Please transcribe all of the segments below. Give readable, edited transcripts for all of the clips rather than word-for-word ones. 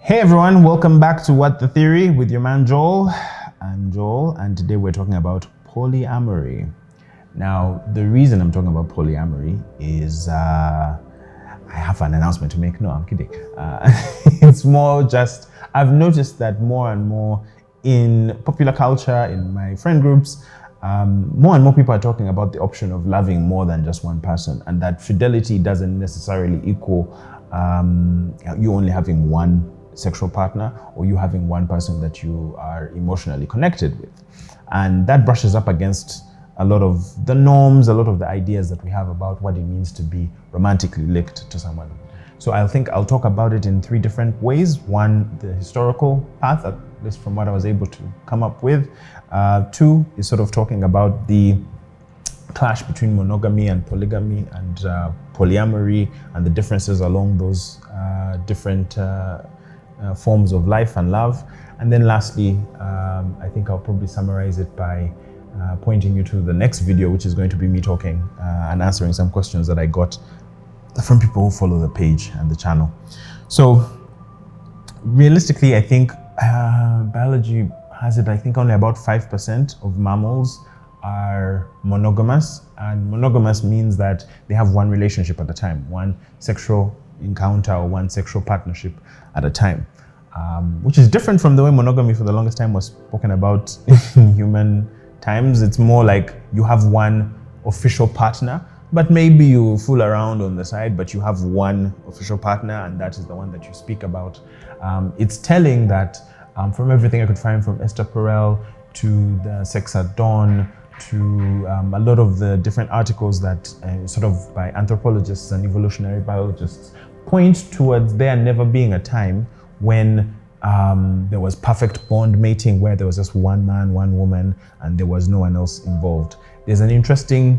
Hey everyone, welcome back to What the Theory with your man Joel. I'm Joel, and today we're talking about polyamory. Now, the reason I'm talking about polyamory is I have an announcement to make. No, I'm kidding. It's more just, I've noticed that more and more in popular culture, in my friend groups, more and more people are talking about the option of loving more than just one person, and that fidelity doesn't necessarily equal you only having one sexual partner or you having one person that you are emotionally connected with. And that brushes up against a lot of the norms, a lot of the ideas that we have about what it means to be romantically linked to someone. So I think I'll talk about it in three different ways. One, the historical path, at least from what I was able to come up with. Two is sort of talking about the clash between monogamy and polygamy and polyamory and the differences along those different forms of life and love. And then lastly, I think I'll probably summarize it by pointing you to the next video, which is going to be me talking and answering some questions that I got from people who follow the page and the channel. So realistically, I think biology has it, I think only about 5% of mammals are monogamous, and monogamous means that they have one relationship at a time, one sexual encounter or one sexual partnership at a time, which is different from the way monogamy for the longest time was spoken about in human times. It's more like you have one official partner, but maybe you fool around on the side, but you have one official partner, and that is the one that you speak about. It's telling that from everything I could find, from Esther Perel to the Sex at Dawn, to a lot of the different articles that sort of by anthropologists and evolutionary biologists point towards there never being a time when there was perfect bond mating, where there was just one man, one woman, and there was no one else involved. There's an interesting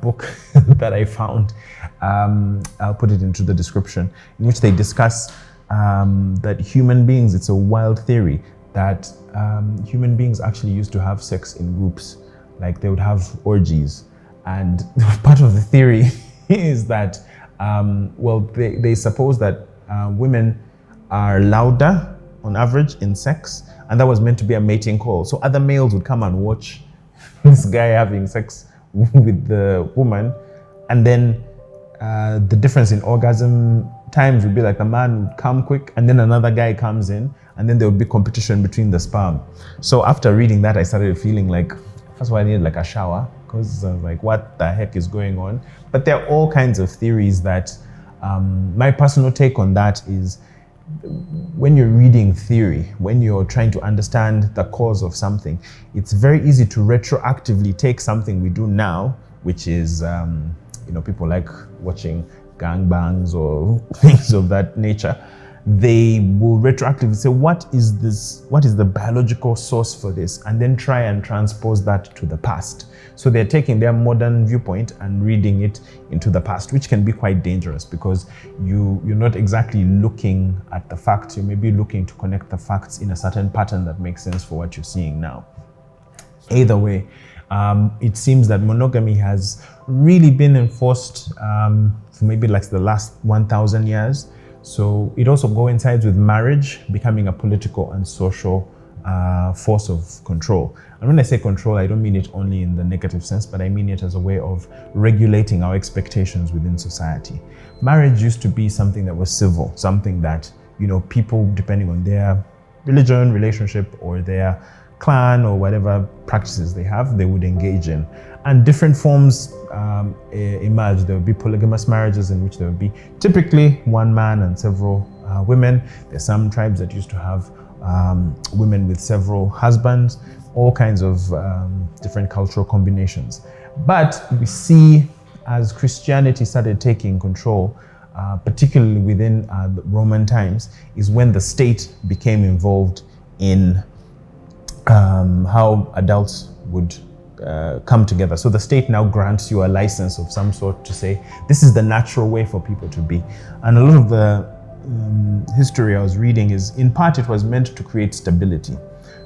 book that I found, I'll put it into the description, in which they discuss that human beings, it's a wild theory, that human beings actually used to have sex in groups. Like they would have orgies, and part of the theory is that, they suppose that women are louder on average in sex, and that was meant to be a mating call. So other males would come and watch this guy having sex with the woman, and then the difference in orgasm times would be like a man would come quick, and then another guy comes in, and then there would be competition between the sperm. So after reading that, I started feeling like, first of all, I needed like a shower, because I was like, what the heck is going on? But there are all kinds of theories that, my personal take on that is, when you're reading theory, when you're trying to understand the cause of something, it's very easy to retroactively take something we do now, which is, people like watching gangbangs or things of that nature. They will retroactively say, what is this? What is the biological source for this? And then try and transpose that to the past. So they're taking their modern viewpoint and reading it into the past, which can be quite dangerous, because you're not exactly looking at the facts. You may be looking to connect the facts in a certain pattern that makes sense for what you're seeing now. Either way, it seems that monogamy has really been enforced for maybe like the last 1,000 years. So it also coincides with marriage becoming a political and social force of control. And when I say control, I don't mean it only in the negative sense, but I mean it as a way of regulating our expectations within society. Marriage used to be something that was civil, something that, people, depending on their religion, relationship, or their clan, or whatever practices they have, they would engage in. And different forms emerged. There would be polygamous marriages, in which there would be typically one man and several women. There's some tribes that used to have women with several husbands, all kinds of different cultural combinations. But we see, as Christianity started taking control, particularly within the Roman times, is when the state became involved in how adults would come together. So the state now grants you a license of some sort to say, this is the natural way for people to be. And a lot of the history I was reading is, in part, it was meant to create stability.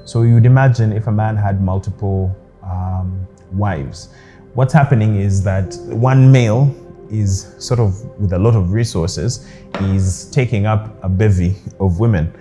So you'd imagine if a man had multiple wives, what's happening is that one male is sort of, with a lot of resources, is taking up a bevy of women.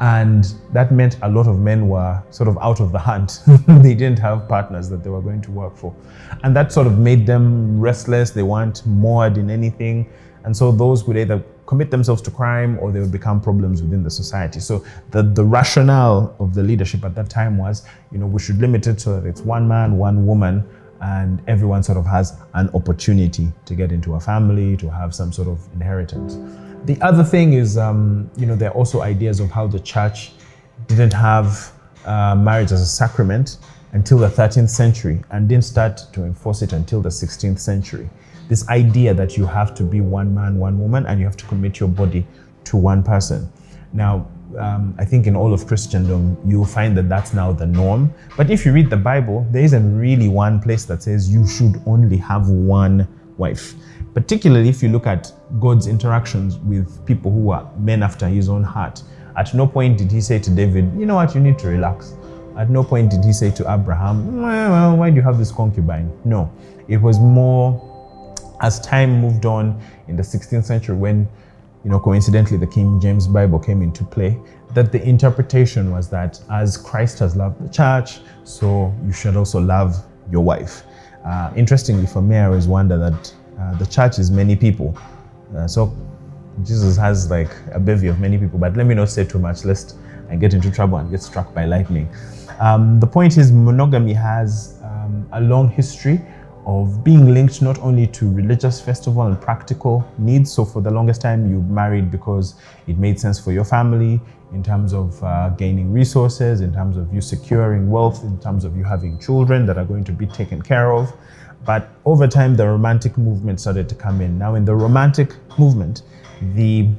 And that meant a lot of men were sort of out of the hunt. They didn't have partners that they were going to work for. And that sort of made them restless. They weren't moored in anything. And so those would either commit themselves to crime or they would become problems within the society. So the rationale of the leadership at that time was, we should limit it so that it's one man, one woman, and everyone sort of has an opportunity to get into a family, to have some sort of inheritance. The other thing is, there are also ideas of how the church didn't have marriage as a sacrament until the 13th century and didn't start to enforce it until the 16th century. This idea that you have to be one man, one woman, and you have to commit your body to one person. Now, I think in all of Christendom, you'll find that that's now the norm. But if you read the Bible, there isn't really one place that says you should only have one wife. Particularly if you look at God's interactions with people who are men after his own heart. At no point did he say to David, you know what, you need to relax. At no point did he say to Abraham, well, why do you have this concubine? No, it was more as time moved on in the 16th century when, coincidentally the King James Bible came into play, that the interpretation was that as Christ has loved the church, so you should also love your wife. Interestingly for me, I always wonder that the church is many people. So Jesus has like a bevy of many people, but let me not say too much lest I get into trouble and get struck by lightning. The point is monogamy has a long history of being linked not only to religious festival and practical needs. So for the longest time, you married because it made sense for your family in terms of gaining resources, in terms of you securing wealth, in terms of you having children that are going to be taken care of. But over time, the romantic movement started to come in. Now, in the romantic movement, the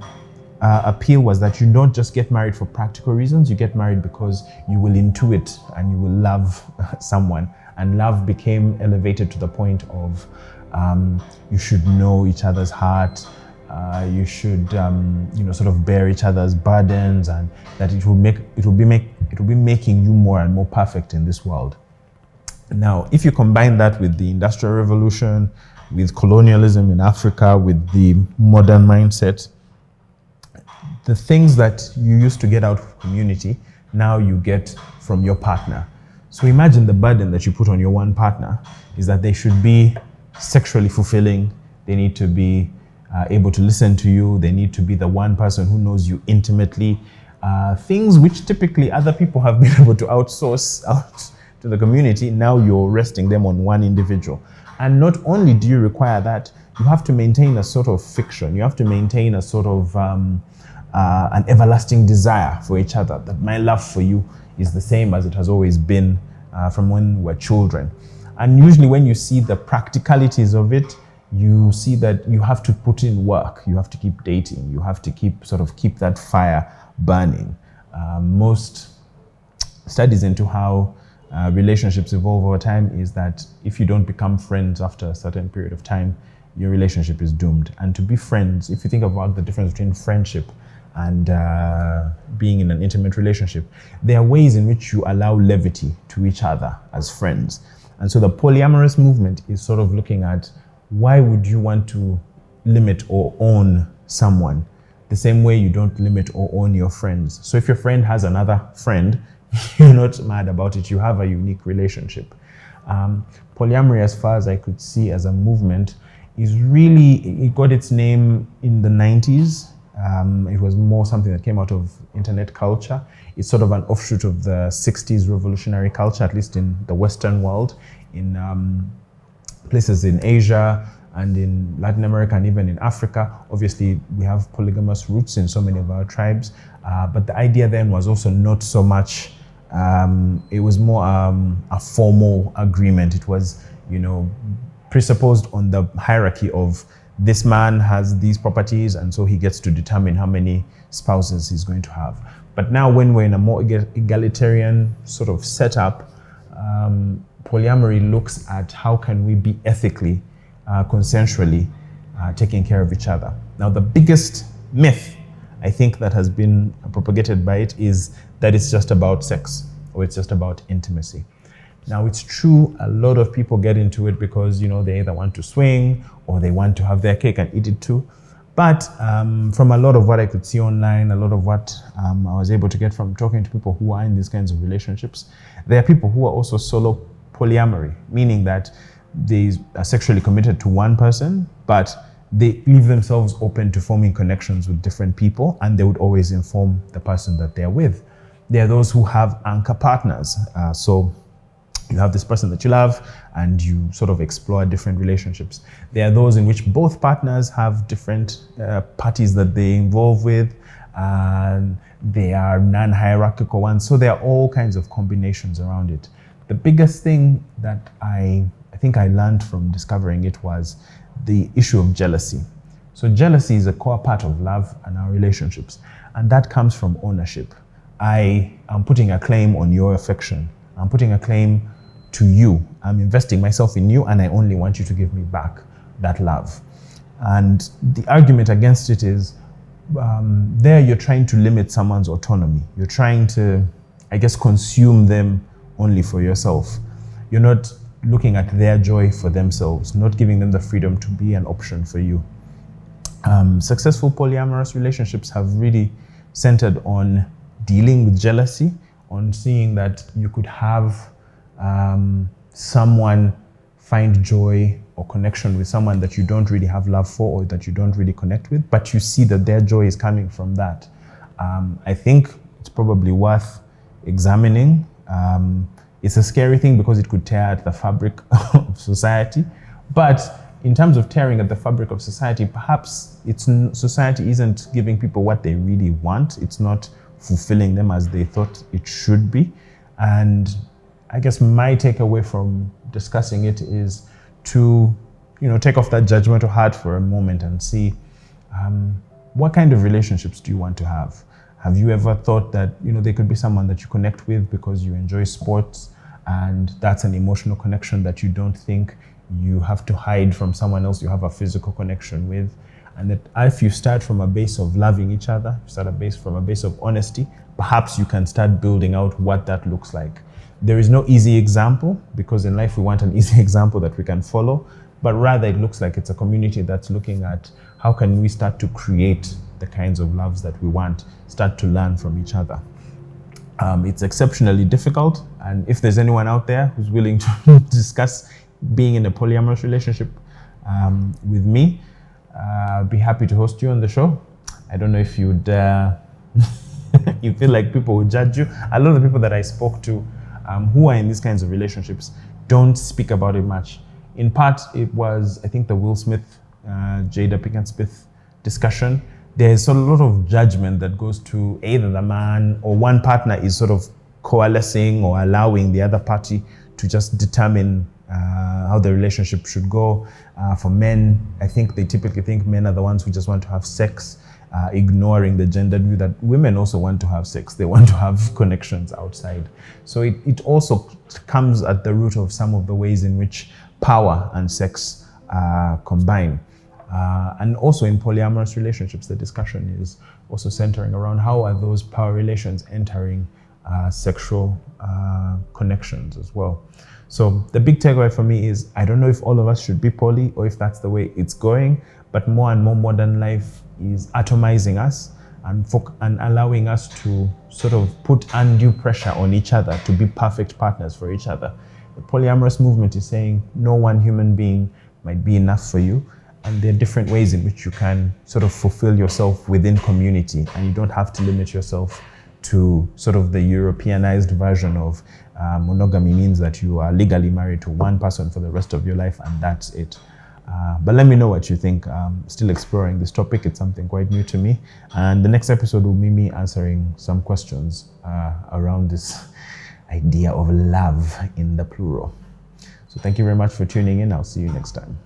appeal was that you don't just get married for practical reasons, you get married because you will intuit and you will love someone. And love became elevated to the point of you should know each other's heart, you should sort of bear each other's burdens, and that it will be making you more and more perfect in this world. Now, if you combine that with the Industrial Revolution, with colonialism in Africa, with the modern mindset, the things that you used to get out of community, now you get from your partner. So imagine the burden that you put on your one partner is that they should be sexually fulfilling, they need to be able to listen to you, they need to be the one person who knows you intimately, things which typically other people have been able to outsource out to the community. Now you're resting them on one individual. And not only do you require that, you have to maintain a sort of fiction. You have to maintain a sort of an everlasting desire for each other, that my love for you is the same as it has always been from when we were children. And usually when you see the practicalities of it, you see that you have to put in work, you have to keep dating, you have to keep that fire burning. Most studies into how relationships evolve over time is that if you don't become friends after a certain period of time, your relationship is doomed. And to be friends, if you think about the difference between friendship and being in an intimate relationship, there are ways in which you allow levity to each other as friends. And so the polyamorous movement is sort of looking at, why would you want to limit or own someone the same way you don't limit or own your friends? So if your friend has another friend, you're not mad about it, you have a unique relationship. Polyamory, as far as I could see as a movement, it got its name in the 90s. It was more something that came out of internet culture. It's sort of an offshoot of the 60s revolutionary culture, at least in the Western world, in places in Asia and in Latin America and even in Africa. Obviously, we have polygamous roots in so many of our tribes, but the idea then was also not so much, it was more a formal agreement. It was, presupposed on the hierarchy of this man has these properties, and so he gets to determine how many spouses he's going to have. But now when we're in a more egalitarian sort of setup, polyamory looks at how can we be ethically, consensually taking care of each other. Now, the biggest myth, I think, that has been propagated by it is that it's just about sex or it's just about intimacy. Now, it's true, a lot of people get into it because, they either want to swing or they want to have their cake and eat it too. But from a lot of what I could see online, a lot of what I was able to get from talking to people who are in these kinds of relationships, there are people who are also solo polyamory, meaning that they are sexually committed to one person, but they leave themselves open to forming connections with different people, and they would always inform the person that they're with. There are those who have anchor partners. So you have this person that you love and you sort of explore different relationships. There are those in which both partners have different parties that they involve with, and they are non-hierarchical ones. So there are all kinds of combinations around it. The biggest thing that I think I learned from discovering it was the issue of jealousy. So jealousy is a core part of love and our relationships, and that comes from ownership. I am putting a claim on your affection. I'm putting a claim to you. I'm investing myself in you, and I only want you to give me back that love. And the argument against it is, there you're trying to limit someone's autonomy. You're trying to, I guess, consume them only for yourself. You're not looking at their joy for themselves, not giving them the freedom to be an option for you. Successful polyamorous relationships have really centered on dealing with jealousy, on seeing that you could have someone find joy or connection with someone that you don't really have love for or that you don't really connect with, but you see that their joy is coming from that. I think it's probably worth examining. It's a scary thing because it could tear at the fabric of society. But in terms of tearing at the fabric of society, perhaps society isn't giving people what they really want. It's not fulfilling them as they thought it should be. And I guess my takeaway from discussing it is to, take off that judgmental hat for a moment and see what kind of relationships do you want to have? Have you ever thought that, there could be someone that you connect with because you enjoy sports, and that's an emotional connection that you don't think you have to hide from someone else you have a physical connection with? And that if you start from a base of loving each other, from a base of honesty, perhaps you can start building out what that looks like. There is no easy example, because in life we want an easy example that we can follow, but rather it looks like it's a community that's looking at how can we start to create the kinds of loves that we want, start to learn from each other. It's exceptionally difficult, and if there's anyone out there who's willing to discuss being in a polyamorous relationship with me, I'd be happy to host you on the show. I don't know if you'd you feel like people would judge you. A lot of the people that I spoke to who are in these kinds of relationships don't speak about it much. In part, it was, I think, the Will Smith, Jada Pinkett Smith discussion. There's a lot of judgment that goes to either the man or one partner is sort of coalescing or allowing the other party to just determine how the relationship should go. For men, I think they typically think men are the ones who just want to have sex, ignoring the gender view that women also want to have sex. They want to have connections outside. So it also comes at the root of some of the ways in which power and sex combine. And also in polyamorous relationships, the discussion is also centering around how are those power relations entering sexual connections as well. So the big takeaway for me is, I don't know if all of us should be poly or if that's the way it's going, but more and more modern life is atomizing us and allowing us to sort of put undue pressure on each other to be perfect partners for each other. The polyamorous movement is saying no one human being might be enough for you, and there are different ways in which you can sort of fulfill yourself within community, and you don't have to limit yourself to sort of the Europeanized version of monogamy means that you are legally married to one person for the rest of your life and that's it. But let me know what you think. Still exploring this topic. It's something quite new to me. And the next episode will be me answering some questions around this idea of love in the plural. So thank you very much for tuning in. I'll see you next time.